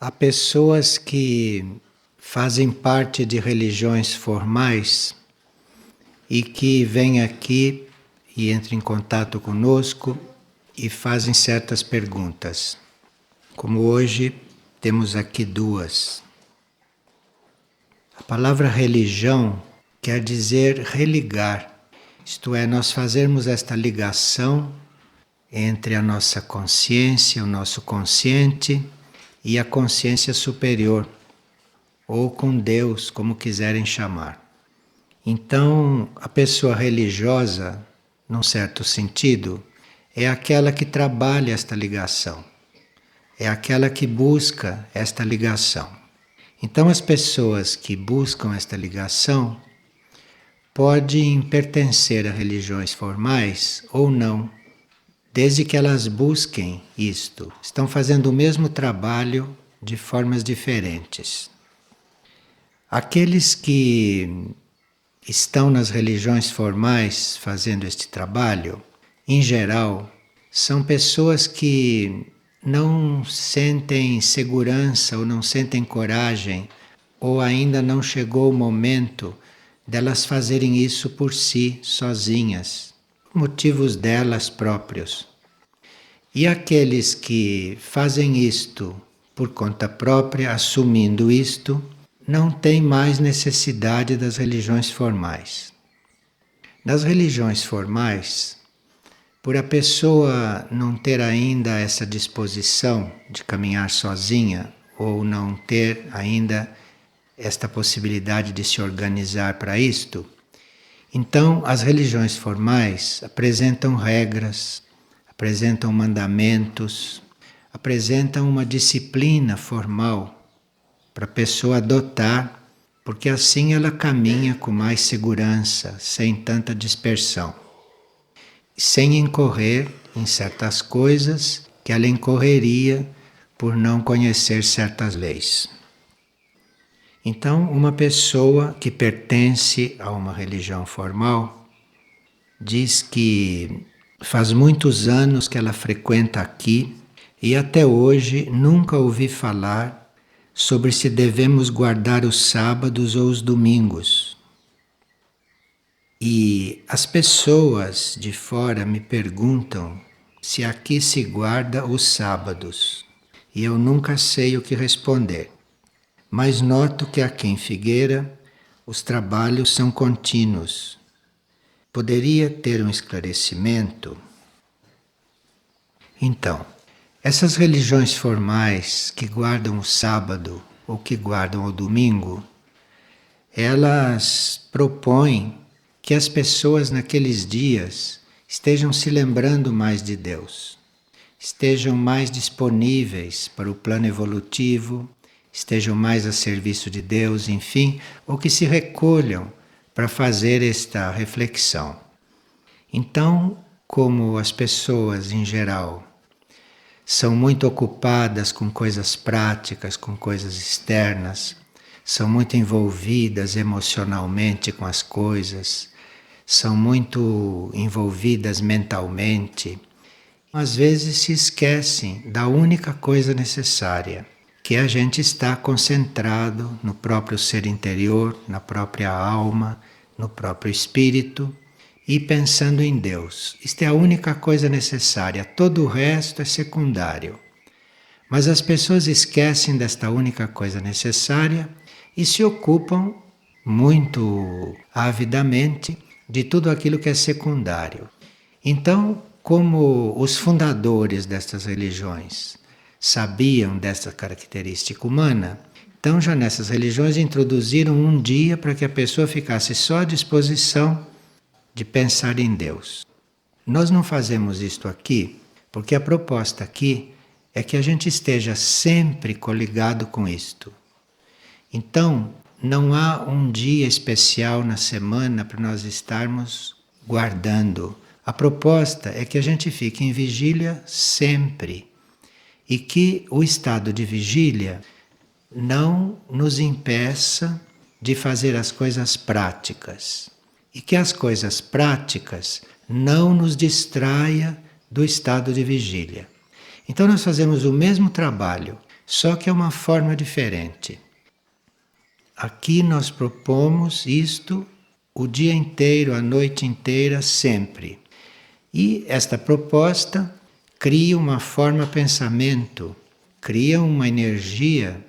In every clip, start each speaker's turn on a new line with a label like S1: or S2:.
S1: Há pessoas que fazem parte de religiões formais e que vêm aqui e entram em contato conosco e fazem certas perguntas. Como hoje temos aqui duas. A palavra religião quer dizer religar, isto é, nós fazermos esta ligação entre a nossa consciência, o nosso consciente e a consciência superior, ou com Deus, como quiserem chamar. Então, a pessoa religiosa, num certo sentido, é aquela que trabalha esta ligação, é aquela que busca esta ligação. Então, as pessoas que buscam esta ligação podem pertencer a religiões formais ou não, desde que elas busquem isto. Estão fazendo o mesmo trabalho de formas diferentes. Aqueles que estão nas religiões formais fazendo este trabalho, em geral, são pessoas que não sentem segurança ou não sentem coragem, ou ainda não chegou o momento delas fazerem isso por si, sozinhas, motivos delas próprios. E aqueles que fazem isto por conta própria, assumindo isto, não têm mais necessidade das religiões formais. Nas religiões formais, por a pessoa não ter ainda essa disposição de caminhar sozinha, ou não ter ainda esta possibilidade de se organizar para isto, então as religiões formais apresentam regras, apresentam mandamentos, apresentam uma disciplina formal para a pessoa adotar, porque assim ela caminha com mais segurança, sem tanta dispersão, sem incorrer em certas coisas que ela incorreria por não conhecer certas leis. Então, uma pessoa que pertence a uma religião formal diz que faz muitos anos que ela frequenta aqui e até hoje nunca ouvi falar sobre se devemos guardar os sábados ou os domingos. E as pessoas de fora me perguntam se aqui se guarda os sábados. E eu nunca sei o que responder. Mas noto que aqui em Figueira os trabalhos são contínuos. Poderia ter um esclarecimento? Então, essas religiões formais que guardam o sábado ou que guardam o domingo, elas propõem que as pessoas naqueles dias estejam se lembrando mais de Deus, estejam mais disponíveis para o plano evolutivo, estejam mais a serviço de Deus, enfim, ou que se recolham para fazer esta reflexão. Então, como as pessoas em geral são muito ocupadas com coisas práticas, com coisas externas, são muito envolvidas emocionalmente com as coisas, são muito envolvidas mentalmente, às vezes se esquecem da única coisa necessária, que é a gente estar concentrado no próprio ser interior, na própria alma, no próprio espírito e pensando em Deus. Isto é a única coisa necessária, todo o resto é secundário. Mas as pessoas esquecem desta única coisa necessária e se ocupam muito avidamente de tudo aquilo que é secundário. Então, como os fundadores destas religiões sabiam dessa característica humana, então já nessas religiões introduziram um dia para que a pessoa ficasse só à disposição de pensar em Deus. Nós não fazemos isto aqui porque a proposta aqui é que a gente esteja sempre coligado com isto. Então, não há um dia especial na semana para nós estarmos guardando. A proposta é que a gente fique em vigília sempre e que o estado de vigília não nos impeça de fazer as coisas práticas e que as coisas práticas não nos distraia do estado de vigília. Então nós fazemos o mesmo trabalho, só que é uma forma diferente. Aqui nós propomos isto o dia inteiro, a noite inteira, sempre. E esta proposta cria uma forma pensamento, cria uma energia,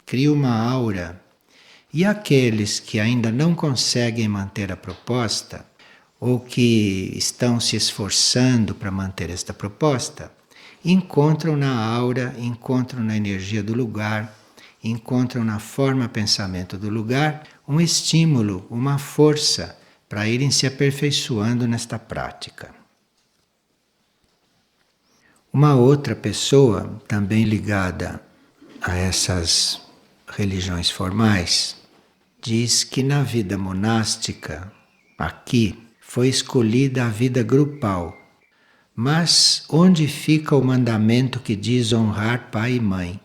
S1: cria uma aura. E aqueles que ainda não conseguem manter a proposta, ou que estão se esforçando para manter esta proposta, encontram na aura, encontram na energia do lugar, encontram na forma pensamento do lugar um estímulo, uma força para irem se aperfeiçoando nesta prática. Uma outra pessoa, também ligada a essas religiões formais, diz que na vida monástica, aqui, foi escolhida a vida grupal. Mas onde fica o mandamento que diz honrar pai e mãe?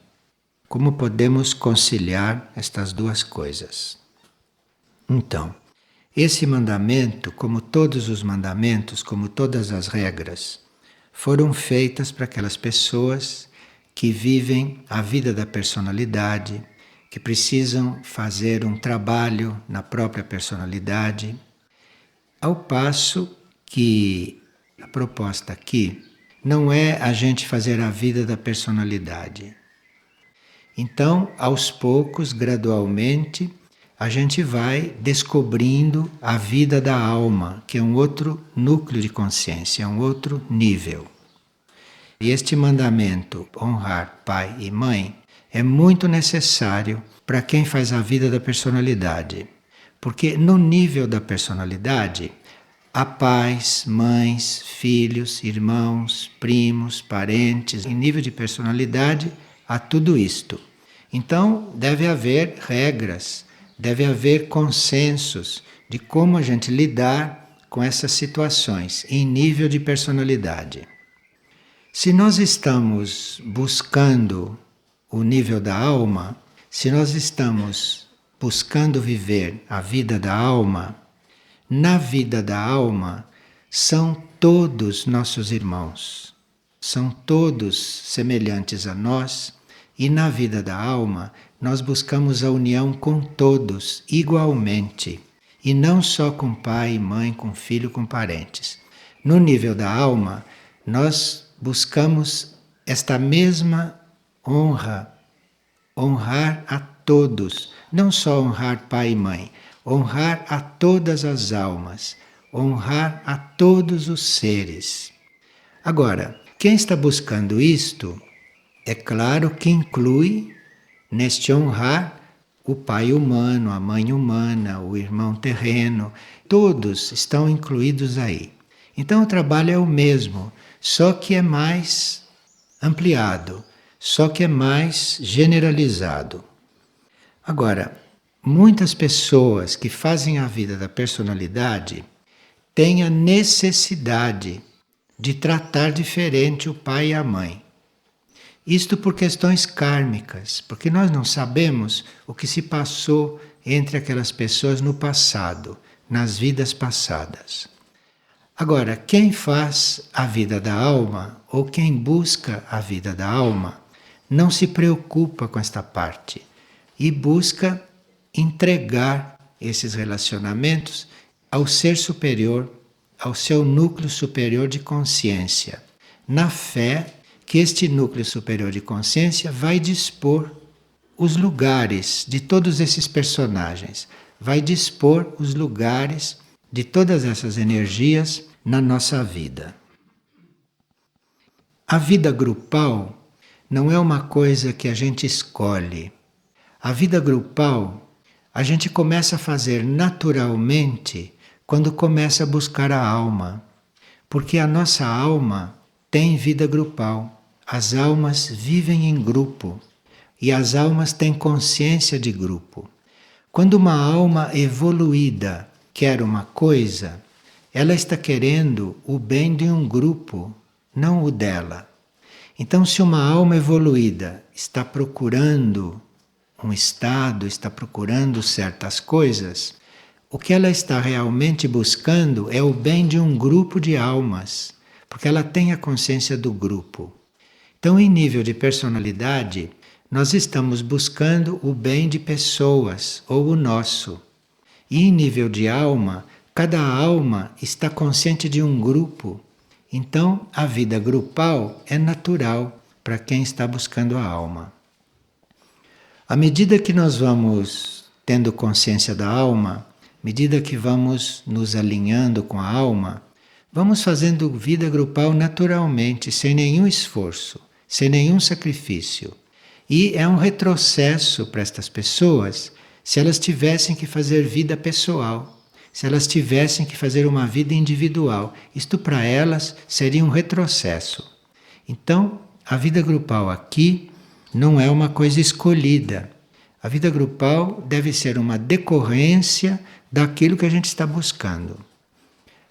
S1: Como podemos conciliar estas duas coisas? Então, esse mandamento, como todos os mandamentos, como todas as regras, foram feitas para aquelas pessoas que vivem a vida da personalidade, que precisam fazer um trabalho na própria personalidade, ao passo que a proposta aqui não é a gente fazer a vida da personalidade. Então, aos poucos, gradualmente, a gente vai descobrindo a vida da alma, que é um outro núcleo de consciência, é um outro nível. E este mandamento, honrar pai e mãe, é muito necessário para quem faz a vida da personalidade. Porque no nível da personalidade, há pais, mães, filhos, irmãos, primos, parentes. Em nível de personalidade, há tudo isto. Então, deve haver regras, deve haver consensos de como a gente lidar com essas situações em nível de personalidade. Se nós estamos buscando o nível da alma, se nós estamos buscando viver a vida da alma, na vida da alma são todos nossos irmãos, são todos semelhantes a nós, e na vida da alma nós buscamos a união com todos igualmente, e não só com pai, mãe, com filho, com parentes. No nível da alma, nós buscamos esta mesma honra, honrar a todos, não só honrar pai e mãe, honrar a todas as almas, honrar a todos os seres. Agora, quem está buscando isto, é claro que inclui neste honrar o pai humano, a mãe humana, o irmão terreno, todos estão incluídos aí. Então o trabalho é o mesmo, só que é mais ampliado, só que é mais generalizado. Agora, muitas pessoas que fazem a vida da personalidade têm a necessidade de tratar diferente o pai e a mãe. Isto por questões kármicas, porque nós não sabemos o que se passou entre aquelas pessoas no passado, nas vidas passadas. Agora, quem faz a vida da alma, ou quem busca a vida da alma, não se preocupa com esta parte e busca entregar esses relacionamentos ao ser superior, ao seu núcleo superior de consciência, na fé que este núcleo superior de consciência vai dispor os lugares de todos esses personagens, vai dispor os lugares de todas essas energias na nossa vida. A vida grupal não é uma coisa que a gente escolhe. A vida grupal a gente começa a fazer naturalmente quando começa a buscar a alma, porque a nossa alma tem vida grupal. As almas vivem em grupo e as almas têm consciência de grupo. Quando uma alma evoluída quer uma coisa, ela está querendo o bem de um grupo, não o dela. Então, se uma alma evoluída está procurando um estado, está procurando certas coisas, o que ela está realmente buscando é o bem de um grupo de almas, porque ela tem a consciência do grupo. Então, em nível de personalidade, nós estamos buscando o bem de pessoas ou o nosso. E em nível de alma, cada alma está consciente de um grupo. Então, a vida grupal é natural para quem está buscando a alma. À medida que nós vamos tendo consciência da alma, à medida que vamos nos alinhando com a alma, vamos fazendo vida grupal naturalmente, sem nenhum esforço, sem nenhum sacrifício. E é um retrocesso para estas pessoas se elas tivessem que fazer vida pessoal, se elas tivessem que fazer uma vida individual. Isto para elas seria um retrocesso. Então, a vida grupal aqui não é uma coisa escolhida. A vida grupal deve ser uma decorrência daquilo que a gente está buscando.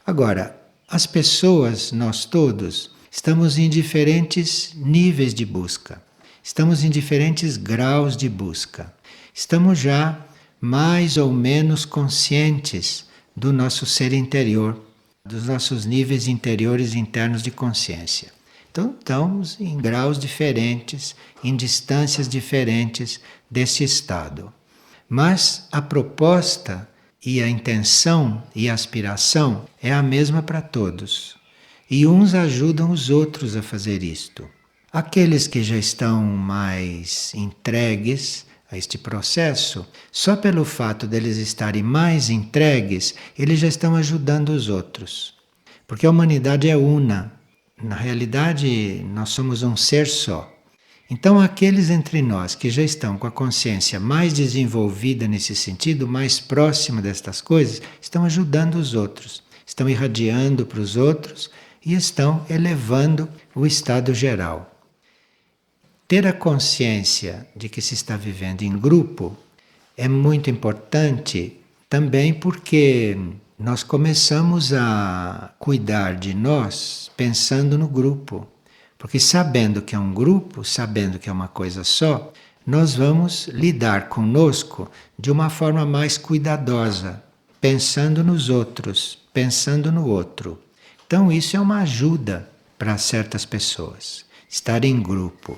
S1: Agora, as pessoas, nós todos, estamos em diferentes níveis de busca. Estamos em diferentes graus de busca. Estamos já mais ou menos conscientes do nosso ser interior, dos nossos níveis interiores e internos de consciência. Então, estamos em graus diferentes, em distâncias diferentes desse estado. Mas a proposta e a intenção e a aspiração é a mesma para todos. E uns ajudam os outros a fazer isto. Aqueles que já estão mais entregues a este processo, só pelo fato deles estarem mais entregues, eles já estão ajudando os outros. Porque a humanidade é una. Na realidade, nós somos um ser só. Então, aqueles entre nós que já estão com a consciência mais desenvolvida nesse sentido, mais próxima destas coisas, estão ajudando os outros, estão irradiando para os outros e estão elevando o estado geral. Ter a consciência de que se está vivendo em grupo é muito importante também porque nós começamos a cuidar de nós pensando no grupo. Porque sabendo que é um grupo, sabendo que é uma coisa só, nós vamos lidar conosco de uma forma mais cuidadosa, pensando nos outros, pensando no outro. Então isso é uma ajuda para certas pessoas, estar em grupo.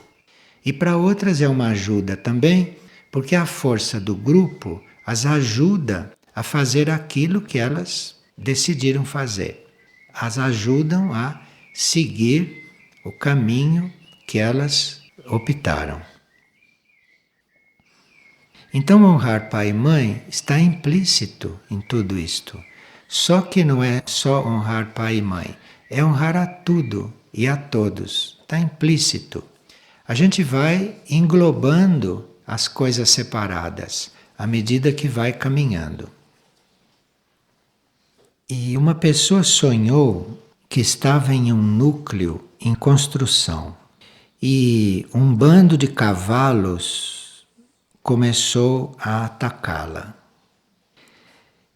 S1: E para outras é uma ajuda também, porque a força do grupo as ajuda a fazer aquilo que elas decidiram fazer. As ajudam a seguir o caminho que elas optaram. Então, honrar pai e mãe está implícito em tudo isto. Só que não é só honrar pai e mãe, é honrar a tudo e a todos. Está implícito. A gente vai englobando as coisas separadas à medida que vai caminhando. E uma pessoa sonhou que estava em um núcleo em construção e um bando de cavalos começou a atacá-la.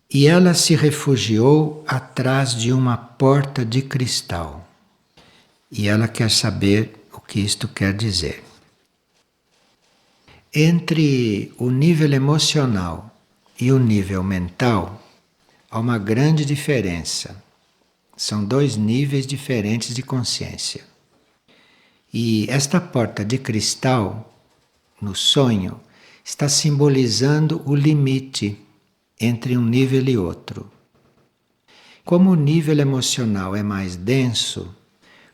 S1: E ela se refugiou atrás de uma porta de cristal. E ela quer saber o que isto quer dizer. Entre o nível emocional e o nível mental, há uma grande diferença. São dois níveis diferentes de consciência. E esta porta de cristal, no sonho, está simbolizando o limite entre um nível e outro. Como o nível emocional é mais denso,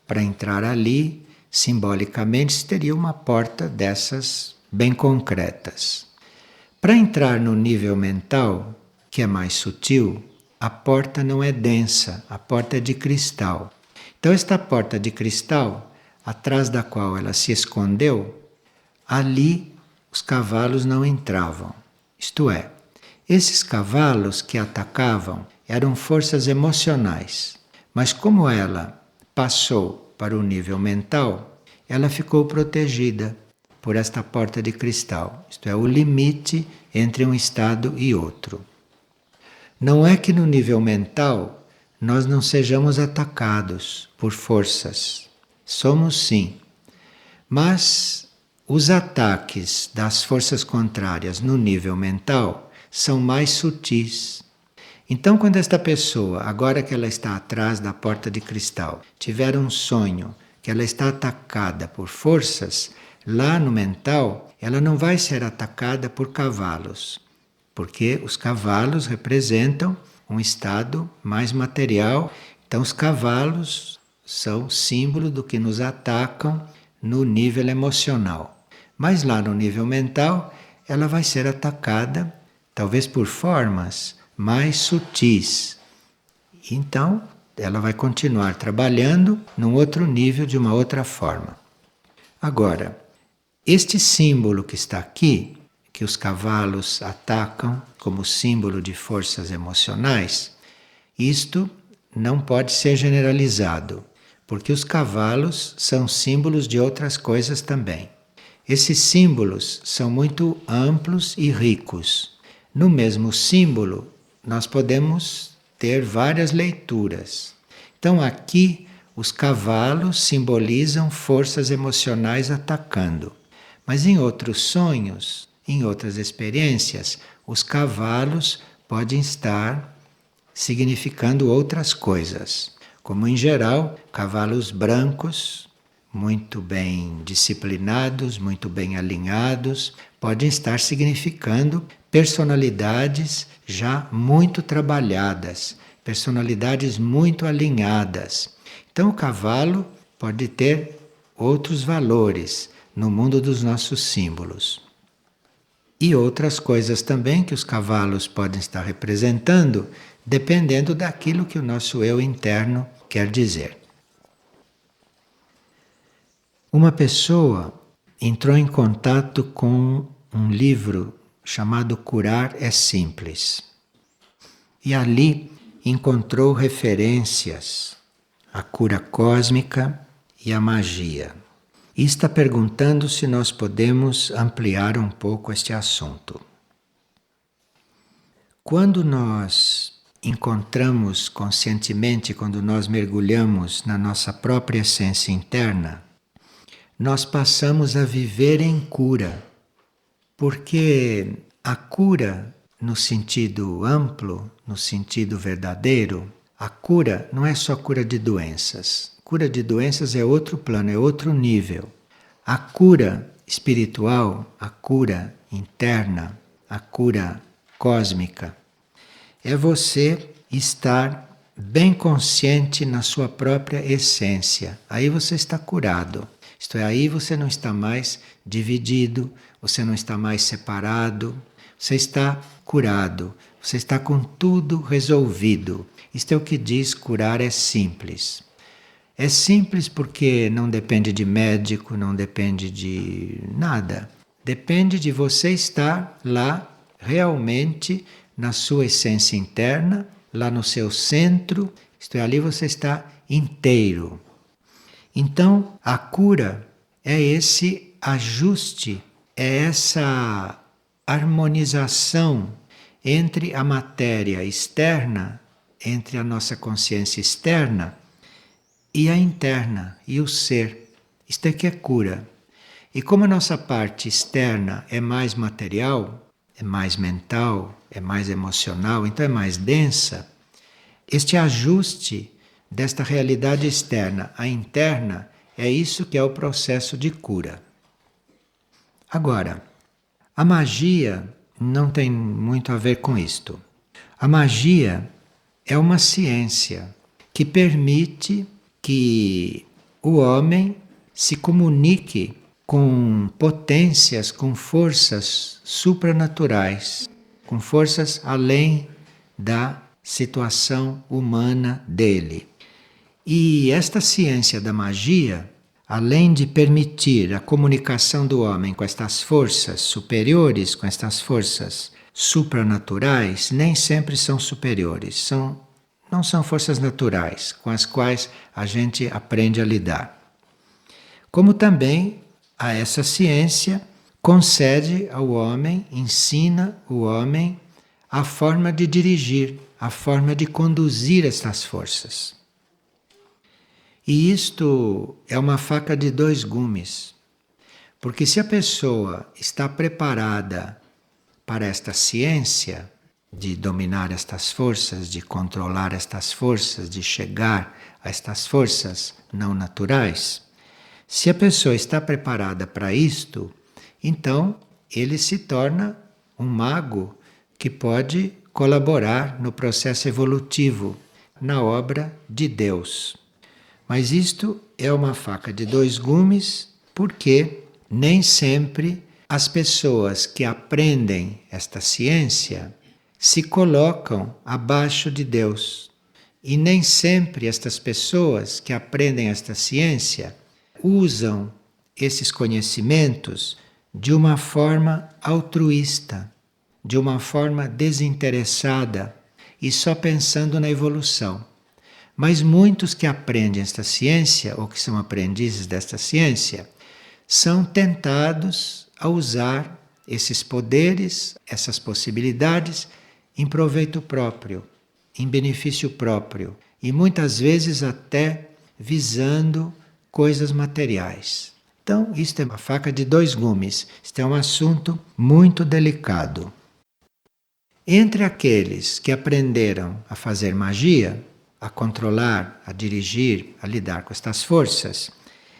S1: para entrar ali, simbolicamente, teria uma porta dessas bem concretas. Para entrar no nível mental, que é mais sutil, a porta não é densa, a porta é de cristal. Então, esta porta de cristal, atrás da qual ela se escondeu, ali os cavalos não entravam. Isto é, esses cavalos que atacavam eram forças emocionais. Mas como ela passou para o nível mental, ela ficou protegida por esta porta de cristal. Isto é, o limite entre um estado e outro. Não é que no nível mental nós não sejamos atacados por forças. Somos sim. Mas os ataques das forças contrárias no nível mental são mais sutis. Então, quando esta pessoa, agora que ela está atrás da porta de cristal, tiver um sonho que ela está atacada por forças, Lá no mental, ela não vai ser atacada por cavalos, porque os cavalos representam um estado mais material. Então, os cavalos são símbolo do que nos atacam no nível emocional. Mas lá no nível mental, ela vai ser atacada, talvez por formas mais sutis. Então, ela vai continuar trabalhando num outro nível, de uma outra forma. Agora, este símbolo que está aqui, que os cavalos atacam como símbolo de forças emocionais, isto não pode ser generalizado, porque os cavalos são símbolos de outras coisas também. Esses símbolos são muito amplos e ricos. No mesmo símbolo, nós podemos ter várias leituras. Então, aqui, os cavalos simbolizam forças emocionais atacando. Mas em outros sonhos, em outras experiências, os cavalos podem estar significando outras coisas. Como em geral, cavalos brancos, muito bem disciplinados, muito bem alinhados, podem estar significando personalidades já muito trabalhadas, personalidades muito alinhadas. Então o cavalo pode ter outros valores no mundo dos nossos símbolos. E outras coisas também que os cavalos podem estar representando, dependendo daquilo que o nosso eu interno quer dizer. Uma pessoa entrou em contato com um livro chamado Curar é Simples. E ali encontrou referências à cura cósmica e à magia. E está perguntando se nós podemos ampliar um pouco este assunto. Quando nós encontramos conscientemente, quando nós mergulhamos na nossa própria essência interna, nós passamos a viver em cura. Porque a cura, no sentido amplo, no sentido verdadeiro, a cura não é só cura de doenças. Cura de doenças é outro plano, é outro nível. A cura espiritual, a cura interna, a cura cósmica, é você estar bem consciente na sua própria essência. Aí você está curado. Isto é, aí você não está mais dividido, você não está mais separado, você está curado, você está com tudo resolvido. Isto é o que diz curar é simples. É simples porque não depende de médico, não depende de nada. Depende de você estar lá realmente na sua essência interna, lá no seu centro, isto é, ali você está inteiro. Então, a cura é esse ajuste, é essa harmonização entre a matéria externa, entre a nossa consciência externa e a interna, e o ser. Isto é que é cura. E como a nossa parte externa é mais material, é mais mental, é mais emocional, então é mais densa, este ajuste desta realidade externa à interna é isso que é o processo de cura. Agora, a magia não tem muito a ver com isto. A magia é uma ciência que permite que o homem se comunique com potências, com forças supranaturais, com forças além da situação humana dele. E esta ciência da magia, além de permitir a comunicação do homem com estas forças superiores, com estas forças supranaturais, nem sempre são superiores, não são forças naturais com as quais a gente aprende a lidar. Como também a essa ciência concede ao homem, ensina o homem a forma de dirigir, a forma de conduzir estas forças. E isto é uma faca de dois gumes, porque se a pessoa está preparada para esta ciência de dominar estas forças, de controlar estas forças, de chegar a estas forças não naturais, Se a pessoa está preparada para isto, então ele se torna um mago que pode colaborar no processo evolutivo, na obra de Deus. Mas isto é uma faca de dois gumes, porque nem sempre as pessoas que aprendem esta ciência se colocam abaixo de Deus. E nem sempre estas pessoas que aprendem esta ciência usam esses conhecimentos de uma forma altruísta, de uma forma desinteressada e só pensando na evolução. Mas muitos que aprendem esta ciência, ou que são aprendizes desta ciência, são tentados a usar esses poderes, essas possibilidades, em proveito próprio, em benefício próprio, e muitas vezes até visando coisas materiais. Então, isto é uma faca de dois gumes, isto é um assunto muito delicado. Entre aqueles que aprenderam a fazer magia, a controlar, a dirigir, a lidar com estas forças,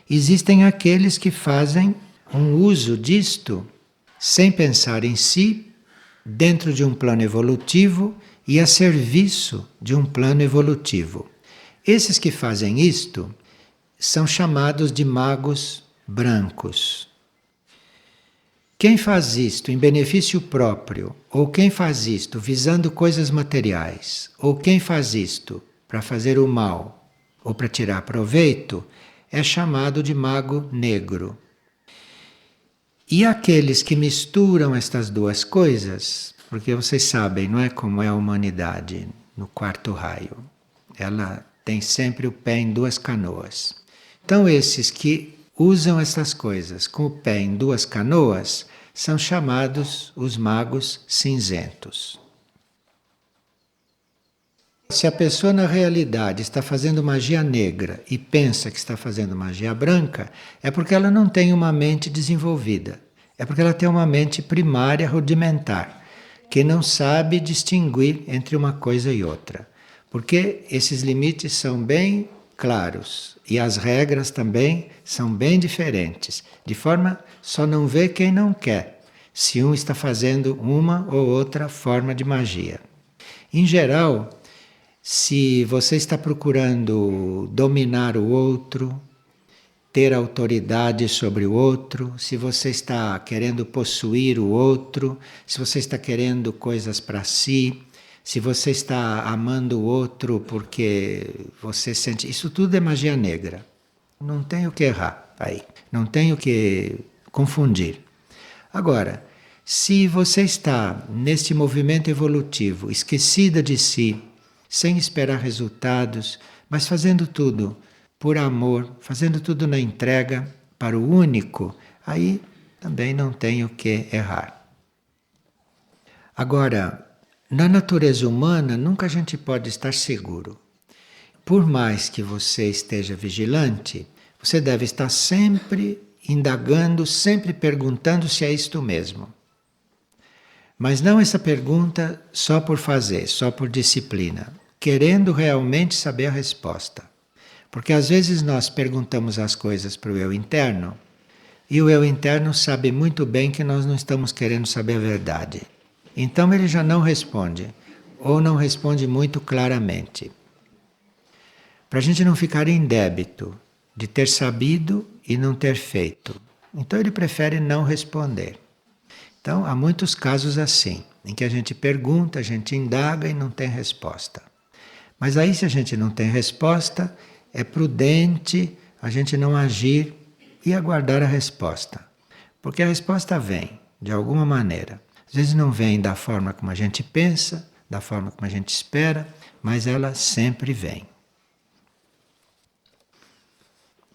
S1: existem aqueles que fazem um uso disto sem pensar em si, dentro de um plano evolutivo e a serviço de um plano evolutivo. Esses que fazem isto são chamados de magos brancos. Quem faz isto em benefício próprio, ou quem faz isto visando coisas materiais, ou quem faz isto para fazer o mal ou para tirar proveito, é chamado de mago negro. E aqueles que misturam estas duas coisas, porque vocês sabem, não é como é a humanidade no quarto raio. Ela tem sempre o pé em duas canoas. Então esses que usam essas coisas com o pé em duas canoas são chamados os magos cinzentos. Se a pessoa na realidade está fazendo magia negra e pensa que está fazendo magia branca, é porque ela não tem uma mente desenvolvida. É porque ela tem uma mente primária rudimentar, que não sabe distinguir entre uma coisa e outra. Porque esses limites são bem claros e as regras também são bem diferentes. De forma só não vê quem não quer, se um está fazendo uma ou outra forma de magia. Em geral, se você está procurando dominar o outro, ter autoridade sobre o outro, se você está querendo possuir o outro, se você está querendo coisas para si, se você está amando o outro porque você sente... Isso tudo é magia negra. Não tem o que errar aí. Não tem o que confundir. Agora, se você está neste movimento evolutivo, esquecida de si, sem esperar resultados, mas fazendo tudo por amor, fazendo tudo na entrega para o único, aí também não tem o que errar. Agora, na natureza humana, nunca a gente pode estar seguro. Por mais que você esteja vigilante, você deve estar sempre indagando, sempre perguntando se é isto mesmo. Mas não essa pergunta só por fazer, só por disciplina, querendo realmente saber a resposta. Porque às vezes nós perguntamos as coisas para o eu interno e o eu interno sabe muito bem que nós não estamos querendo saber a verdade. Então ele já não responde, ou não responde muito claramente. Para a gente não ficar em débito de ter sabido e não ter feito. Então ele prefere não responder. Então há muitos casos assim, em que a gente pergunta, a gente indaga e não tem resposta. Mas aí se a gente não tem resposta, é prudente a gente não agir e aguardar a resposta. Porque a resposta vem, de alguma maneira. Às vezes não vem da forma como a gente pensa, da forma como a gente espera, mas ela sempre vem.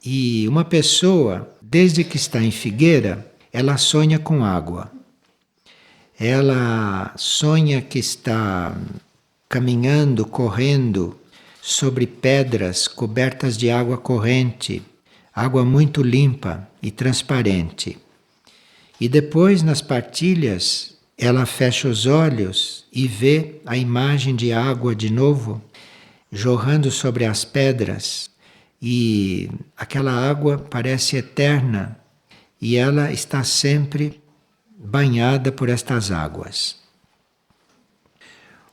S1: E uma pessoa, desde que está em figueira, ela sonha com água. Ela sonha que está caminhando, correndo sobre pedras cobertas de água corrente, água muito limpa e transparente. E depois, nas partilhas, ela fecha os olhos e vê a imagem de água de novo, jorrando sobre as pedras. e aquela água parece eterna e ela está sempre banhada por estas águas.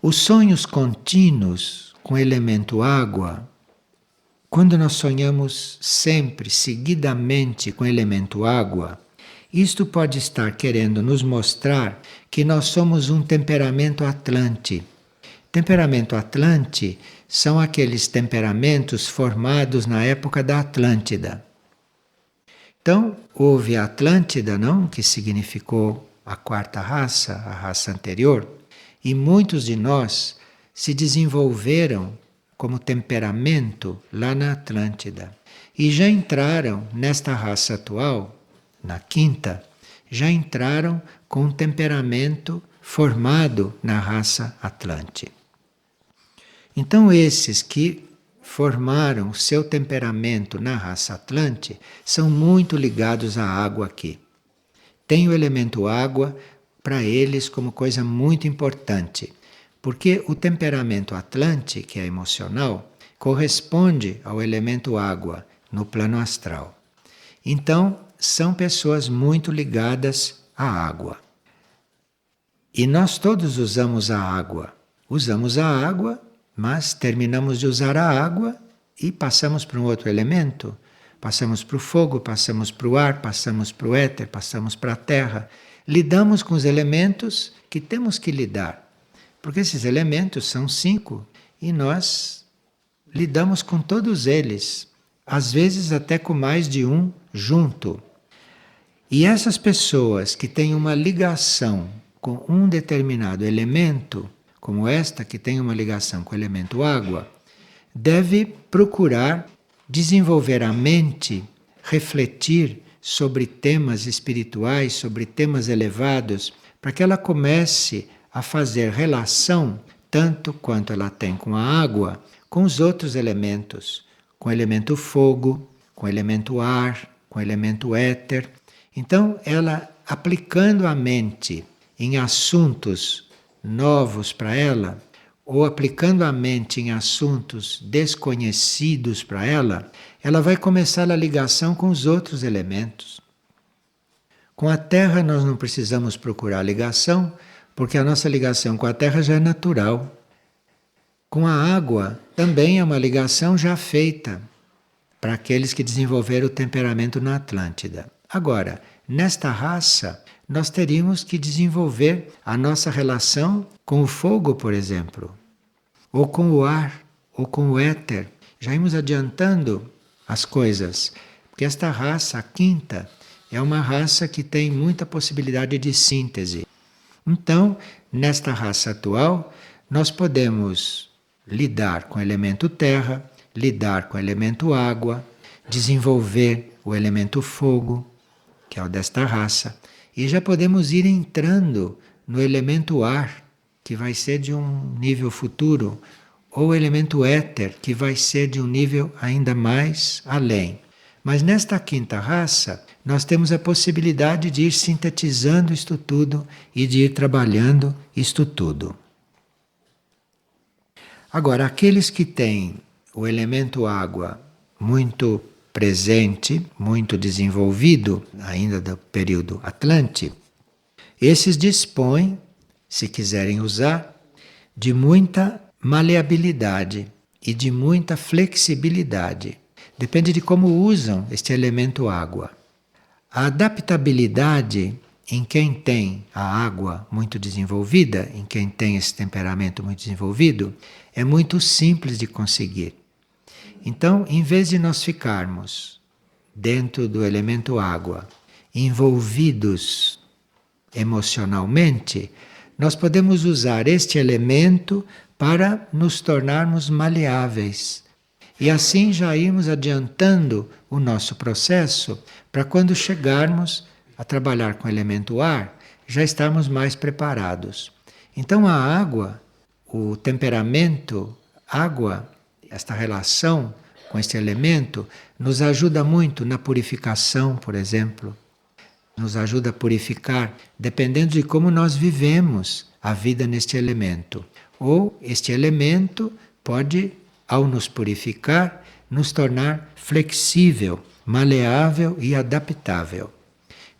S1: Os sonhos contínuos com o elemento água, quando nós sonhamos sempre, seguidamente com o elemento água, isto pode estar querendo nos mostrar que nós somos um temperamento atlante. Temperamento atlante são aqueles temperamentos formados na época da Atlântida. Então, houve a Atlântida, não? Que significou a quarta raça, a raça anterior, e muitos de nós se desenvolveram como temperamento lá na Atlântida. E já entraram nesta raça atual, na quinta, já entraram com um temperamento formado na raça Atlante. Então esses que formaram o seu temperamento na raça Atlante são muito ligados à água aqui. Tem o elemento água para eles como coisa muito importante, porque o temperamento Atlante, que é emocional, corresponde ao elemento água no plano astral. Então, são pessoas muito ligadas à água. E nós todos usamos a água. Usamos a água, mas terminamos de usar a água e passamos para um outro elemento. Passamos para o fogo, passamos para o ar, passamos para o éter, passamos para a terra. Lidamos com os elementos que temos que lidar. Porque esses elementos são 5 e nós lidamos com todos eles. Às vezes até com mais de um junto. E essas pessoas que têm uma ligação com um determinado elemento, como esta que tem uma ligação com o elemento água, deve procurar desenvolver a mente, refletir sobre temas espirituais, sobre temas elevados, para que ela comece a fazer relação, tanto quanto ela tem com a água, com os outros elementos, com o elemento fogo, com o elemento ar, com o elemento éter. Então, ela aplicando a mente em assuntos novos para ela, ou aplicando a mente em assuntos desconhecidos para ela, ela vai começar a ligação com os outros elementos. Com a Terra nós não precisamos procurar ligação, porque a nossa ligação com a Terra já é natural. Com a água também é uma ligação já feita para aqueles que desenvolveram o temperamento na Atlântida. Agora, nesta raça, nós teríamos que desenvolver a nossa relação com o fogo, por exemplo, ou com o ar, ou com o éter. Já ímos adiantando as coisas, porque esta raça, a quinta, é uma raça que tem muita possibilidade de síntese. Então, nesta raça atual, nós podemos lidar com o elemento terra, lidar com o elemento água, desenvolver o elemento fogo, que é o desta raça, e já podemos ir entrando no elemento ar, que vai ser de um nível futuro, ou o elemento éter, que vai ser de um nível ainda mais além. Mas nesta quinta raça, nós temos a possibilidade de ir sintetizando isto tudo e de ir trabalhando isto tudo. Agora, aqueles que têm o elemento água muito presente, muito desenvolvido, ainda do período Atlante, esses dispõem, se quiserem usar, de muita maleabilidade e de muita flexibilidade. Depende de como usam este elemento água. A adaptabilidade em quem tem a água muito desenvolvida, em quem tem esse temperamento muito desenvolvido, é muito simples de conseguir. Então, em vez de nós ficarmos dentro do elemento água, envolvidos emocionalmente, nós podemos usar este elemento para nos tornarmos maleáveis. E assim já irmos adiantando o nosso processo para quando chegarmos a trabalhar com o elemento ar, já estarmos mais preparados. Então a água, o temperamento, água, esta relação com este elemento, nos ajuda muito na purificação, por exemplo. Nos ajuda a purificar, dependendo de como nós vivemos a vida neste elemento. Ou este elemento pode, ao nos purificar, nos tornar flexível, maleável e adaptável.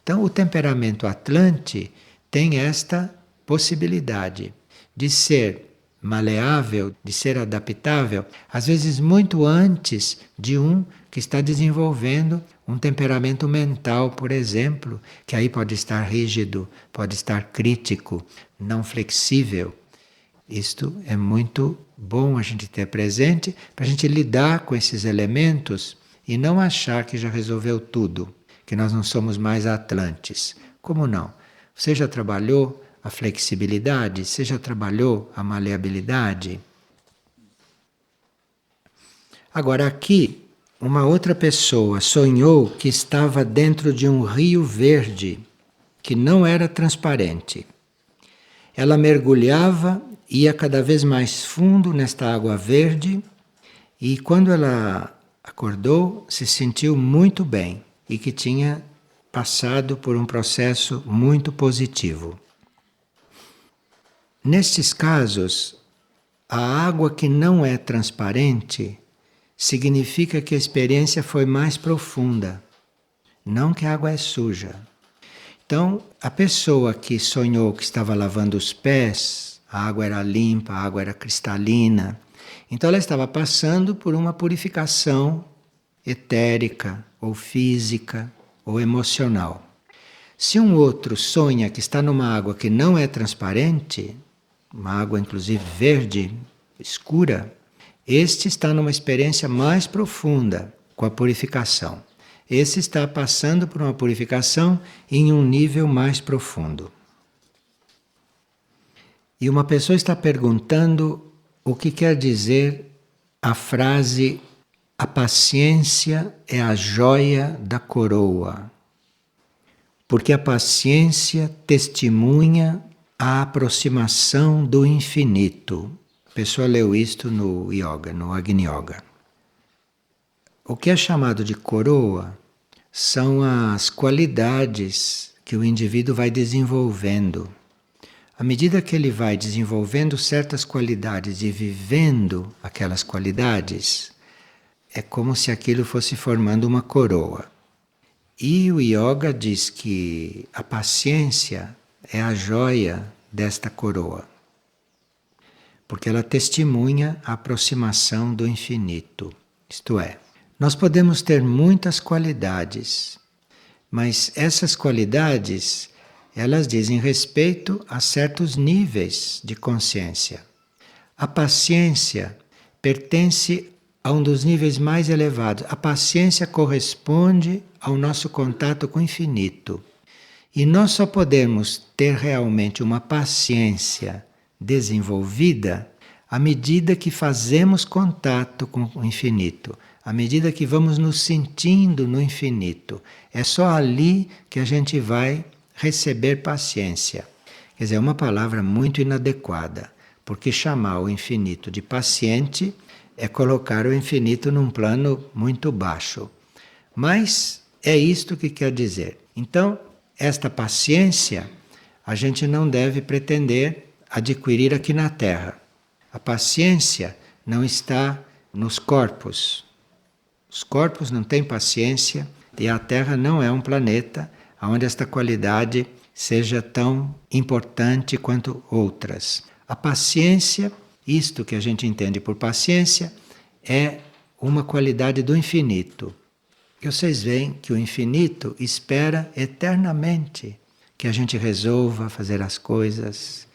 S1: Então, o temperamento Atlante tem esta possibilidade de ser maleável, de ser adaptável, às vezes muito antes de um que está desenvolvendo um temperamento mental, por exemplo, que aí pode estar rígido, pode estar crítico, não flexível. Isto é muito bom a gente ter presente para a gente lidar com esses elementos e não achar que já resolveu tudo, que nós não somos mais atlantes. Como não? Você já trabalhou a flexibilidade? Você já trabalhou a maleabilidade? Agora aqui, uma outra pessoa sonhou que estava dentro de um rio verde, que não era transparente. Ela mergulhava, ia cada vez mais fundo nesta água verde, e quando ela acordou, se sentiu muito bem e que tinha passado por um processo muito positivo. Nestes casos, a água que não é transparente significa que a experiência foi mais profunda, não que a água é suja. Então, a pessoa que sonhou que estava lavando os pés, a água era limpa, a água era cristalina, então ela estava passando por uma purificação etérica, ou física, ou emocional. Se um outro sonha que está numa água que não é transparente, uma água inclusive verde, escura, este está numa experiência mais profunda com a purificação. Esse está passando por uma purificação em um nível mais profundo. E uma pessoa está perguntando o que quer dizer a frase "a paciência é a joia da coroa", porque a paciência testemunha a aproximação do infinito. A pessoa leu isto no yoga, no Agni Yoga. O que é chamado de coroa são as qualidades que o indivíduo vai desenvolvendo. À medida que ele vai desenvolvendo certas qualidades e vivendo aquelas qualidades, é como se aquilo fosse formando uma coroa. E o yoga diz que a paciência é a joia desta coroa, porque ela testemunha a aproximação do infinito. Isto é, nós podemos ter muitas qualidades, mas essas qualidades, elas dizem respeito a certos níveis de consciência. A paciência pertence a um dos níveis mais elevados. A paciência corresponde ao nosso contato com o infinito. E nós só podemos ter realmente uma paciência desenvolvida à medida que fazemos contato com o infinito, à medida que vamos nos sentindo no infinito. É só ali que a gente vai receber paciência. Quer dizer, é uma palavra muito inadequada, porque chamar o infinito de paciente é colocar o infinito num plano muito baixo. Mas é isto que quer dizer. Então, esta paciência a gente não deve pretender adquirir aqui na Terra. A paciência não está nos corpos. Os corpos não têm paciência e a Terra não é um planeta onde esta qualidade seja tão importante quanto outras. A paciência, isto que a gente entende por paciência, é uma qualidade do infinito. E vocês veem que o infinito espera eternamente que a gente resolva fazer as coisas,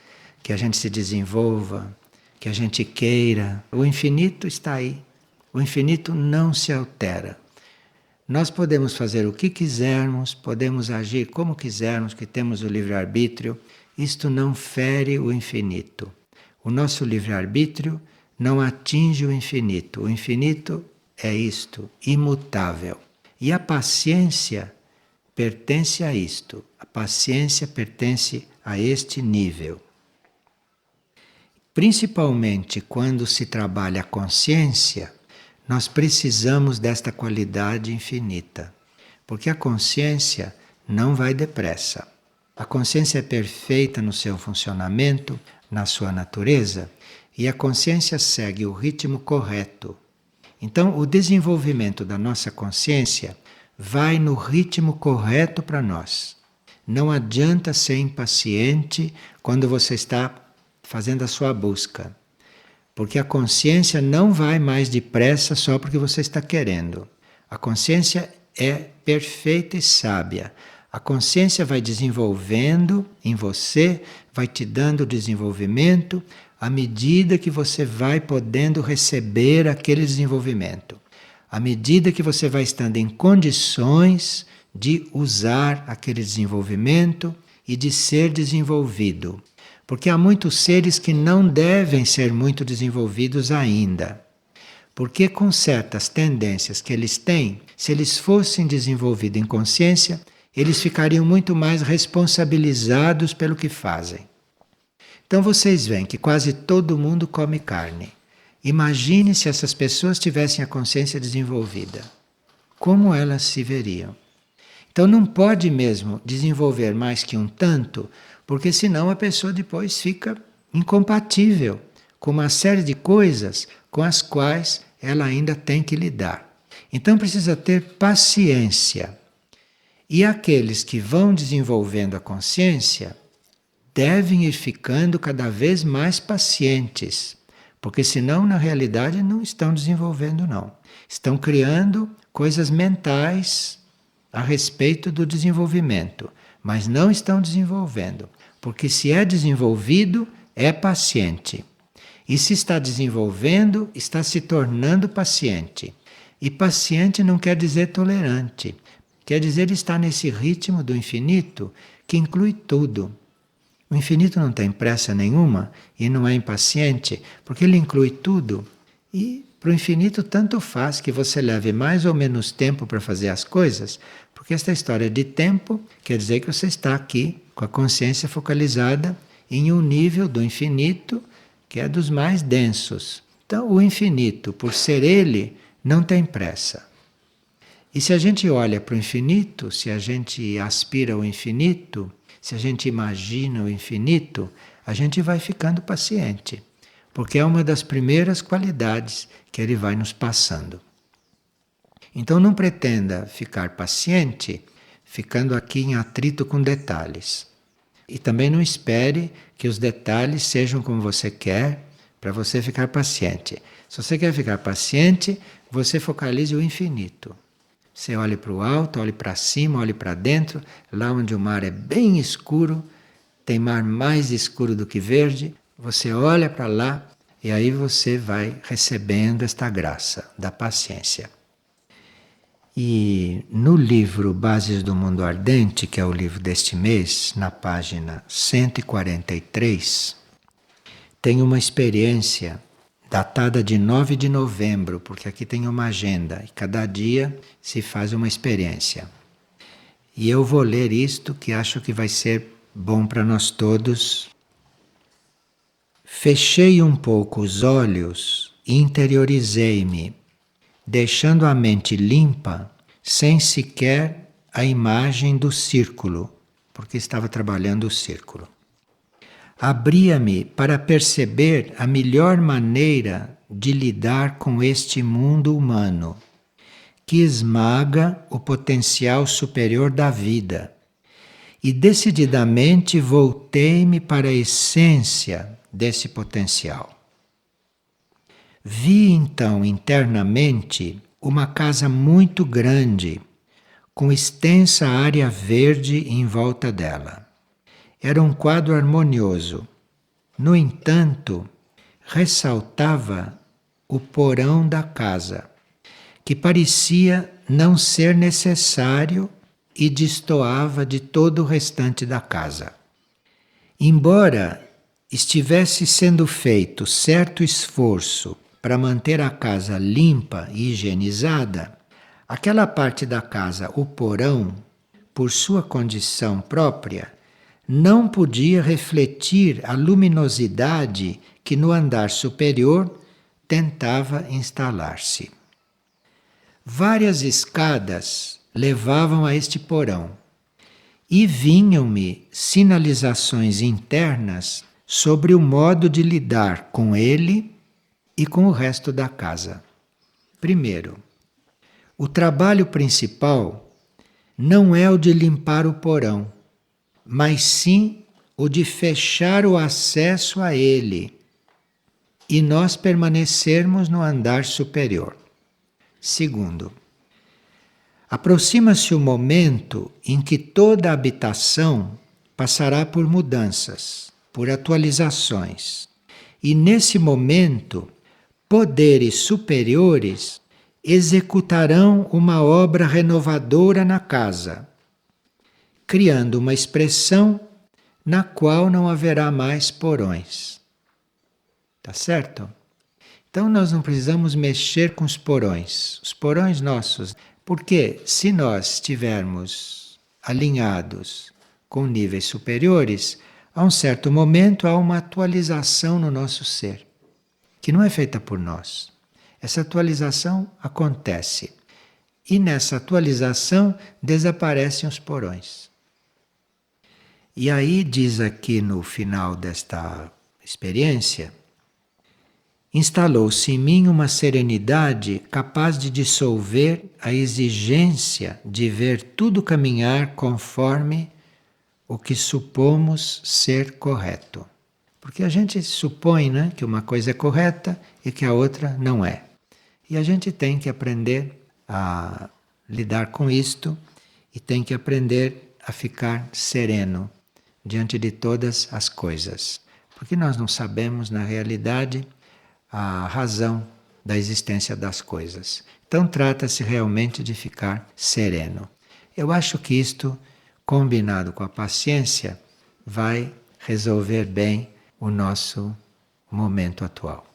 S1: que a gente se desenvolva, que a gente queira. O infinito está aí. O infinito não se altera. Nós podemos fazer o que quisermos, podemos agir como quisermos, que temos o livre-arbítrio. Isto não fere o infinito. O nosso livre-arbítrio não atinge o infinito. O infinito é isto, imutável. E a paciência pertence a isto. A paciência pertence a este nível. Principalmente quando se trabalha a consciência, nós precisamos desta qualidade infinita. Porque a consciência não vai depressa. A consciência é perfeita no seu funcionamento, na sua natureza, e a consciência segue o ritmo correto. Então, o desenvolvimento da nossa consciência vai no ritmo correto para nós. Não adianta ser impaciente quando você está fazendo a sua busca, porque a consciência não vai mais depressa só porque você está querendo. A consciência é perfeita e sábia. A consciência vai desenvolvendo em você, vai te dando desenvolvimento à medida que você vai podendo receber aquele desenvolvimento. À medida que você vai estando em condições de usar aquele desenvolvimento e de ser desenvolvido. Porque há muitos seres que não devem ser muito desenvolvidos ainda. Porque com certas tendências que eles têm, se eles fossem desenvolvidos em consciência, eles ficariam muito mais responsabilizados pelo que fazem. Então vocês veem que quase todo mundo come carne. Imagine se essas pessoas tivessem a consciência desenvolvida. Como elas se veriam? Então não pode mesmo desenvolver mais que um tanto, porque senão a pessoa depois fica incompatível com uma série de coisas com as quais ela ainda tem que lidar. Então precisa ter paciência. E aqueles que vão desenvolvendo a consciência devem ir ficando cada vez mais pacientes, porque senão na realidade não estão desenvolvendo não. Estão criando coisas mentais a respeito do desenvolvimento, mas não estão desenvolvendo, porque se é desenvolvido, é paciente. E se está desenvolvendo, está se tornando paciente. E paciente não quer dizer tolerante, quer dizer estar nesse ritmo do infinito que inclui tudo. O infinito não tem pressa nenhuma e não é impaciente, porque ele inclui tudo. E para o infinito tanto faz que você leve mais ou menos tempo para fazer as coisas, porque esta história de tempo quer dizer que você está aqui com a consciência focalizada em um nível do infinito que é dos mais densos. Então o infinito, por ser ele, não tem pressa. E se a gente olha para o infinito, se a gente aspira ao infinito, se a gente imagina o infinito, a gente vai ficando paciente, porque é uma das primeiras qualidades que ele vai nos passando. Então não pretenda ficar paciente ficando aqui em atrito com detalhes. E também não espere que os detalhes sejam como você quer para você ficar paciente. Se você quer ficar paciente, você focalize o infinito. Você olhe para o alto, olhe para cima, olhe para dentro, lá onde o mar é bem escuro, tem mar mais escuro do que verde, você olha para lá e aí você vai recebendo esta graça da paciência. E no livro Bases do Mundo Ardente, que é o livro deste mês, na página 143, tem uma experiência datada de 9 de novembro, porque aqui tem uma agenda e cada dia se faz uma experiência. E eu vou ler isto que acho que vai ser bom para nós todos. Fechei um pouco os olhos e interiorizei-me, deixando a mente limpa, sem sequer a imagem do círculo, porque estava trabalhando o círculo. Abria-me para perceber a melhor maneira de lidar com este mundo humano, que esmaga o potencial superior da vida. E decididamente voltei-me para a essência desse potencial. Vi então internamente uma casa muito grande, com extensa área verde em volta dela. Era um quadro harmonioso. No entanto, ressaltava o porão da casa, que parecia não ser necessário e destoava de todo o restante da casa. Embora estivesse sendo feito certo esforço para manter a casa limpa e higienizada, aquela parte da casa, o porão, por sua condição própria, não podia refletir a luminosidade que no andar superior tentava instalar-se. Várias escadas levavam a este porão e vinham-me sinalizações internas sobre o modo de lidar com ele e com o resto da casa. Primeiro, o trabalho principal não é o de limpar o porão, mas sim o de fechar o acesso a ele e nós permanecermos no andar superior. Segundo, aproxima-se o momento em que toda a habitação passará por mudanças, por atualizações. E nesse momento, poderes superiores executarão uma obra renovadora na casa, criando uma expressão na qual não haverá mais porões. Tá certo? Então nós não precisamos mexer com os porões nossos, porque se nós estivermos alinhados com níveis superiores, a um certo momento há uma atualização no nosso ser, que não é feita por nós. Essa atualização acontece. E nessa atualização desaparecem os porões. E aí diz aqui no final desta experiência: instalou-se em mim uma serenidade capaz de dissolver a exigência de ver tudo caminhar conforme o que supomos ser correto. Porque a gente supõe, né, que uma coisa é correta e que a outra não é. E a gente tem que aprender a lidar com isto e tem que aprender a ficar sereno diante de todas as coisas. Porque nós não sabemos, na realidade, a razão da existência das coisas. Então trata-se realmente de ficar sereno. Eu acho que isto, combinado com a paciência, vai resolver bem o nosso momento atual.